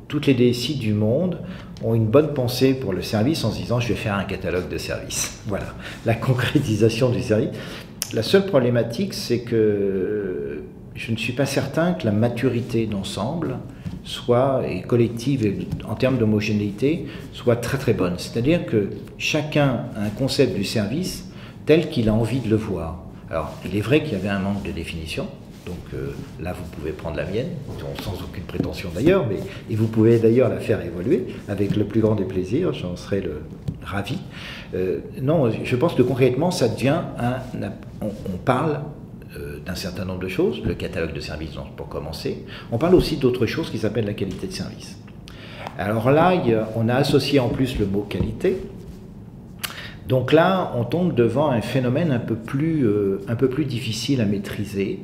toutes les DSI du monde ont une bonne pensée pour le service en se disant je vais faire un catalogue de services. Voilà, la concrétisation du service. La seule problématique, c'est que je ne suis pas certain que la maturité d'ensemble soit, et collective et en termes d'homogénéité, soit très très bonne. C'est-à-dire que chacun a un concept du service tel qu'il a envie de le voir. Alors, il est vrai qu'il y avait un manque de définition, donc là vous pouvez prendre la mienne, sans aucune prétention d'ailleurs, et vous pouvez d'ailleurs la faire évoluer avec le plus grand des plaisirs, j'en serais ravi. Non, je pense que concrètement ça devient on parle d'un certain nombre de choses, le catalogue de services pour commencer, on parle aussi d'autres choses qui s'appellent la qualité de service. Alors là, on a associé en plus le mot qualité. Donc là, on tombe devant un phénomène un peu plus difficile à maîtriser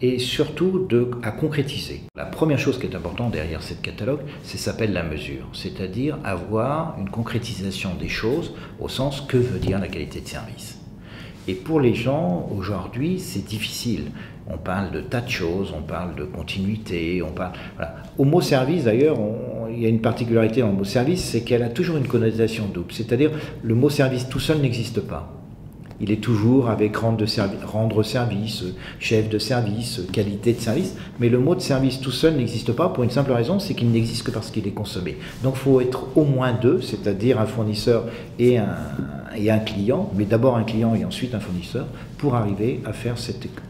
et surtout à concrétiser. La première chose qui est importante derrière ce catalogue, ça s'appelle la mesure, c'est-à-dire avoir une concrétisation des choses au sens que veut dire la qualité de service. Et pour les gens, aujourd'hui, c'est difficile. On parle de tas de choses, on parle de continuité, on parle... Voilà. Au mot service, d'ailleurs, il y a une particularité dans le mot service, c'est qu'elle a toujours une connotation double. C'est-à-dire, le mot service tout seul n'existe pas. Il est toujours avec rendre service, chef de service, qualité de service, mais le mot de service tout seul n'existe pas pour une simple raison, c'est qu'il n'existe que parce qu'il est consommé. Donc il faut être au moins deux, c'est-à-dire un fournisseur et un client, mais d'abord un client et ensuite un fournisseur, pour arriver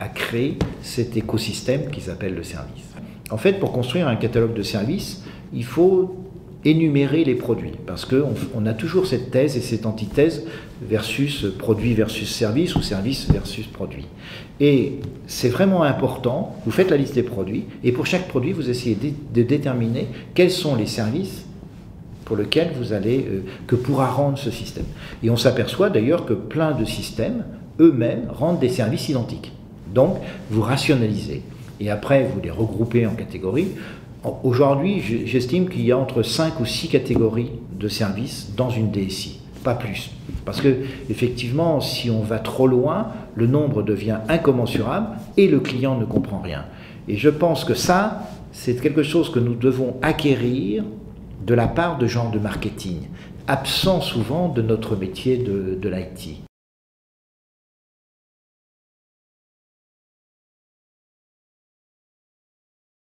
à créer cet écosystème qui s'appelle le service. En fait, pour construire un catalogue de services, il faut énumérer les produits, parce qu'on a toujours cette thèse et cette antithèse versus produit versus service ou service versus produit. Et c'est vraiment important, vous faites la liste des produits, et pour chaque produit, vous essayez de déterminer quels sont les services pour lesquels que pourra rendre ce système. Et on s'aperçoit d'ailleurs que plein de systèmes, eux-mêmes, rendent des services identiques. Donc, vous rationalisez, et après, vous les regroupez en catégories. Aujourd'hui, j'estime qu'il y a entre 5 ou 6 catégories de services dans une DSI, pas plus. Parce que, effectivement, si on va trop loin, le nombre devient incommensurable et le client ne comprend rien. Et je pense que ça, c'est quelque chose que nous devons acquérir de la part de gens de marketing, absents souvent de notre métier de l'IT.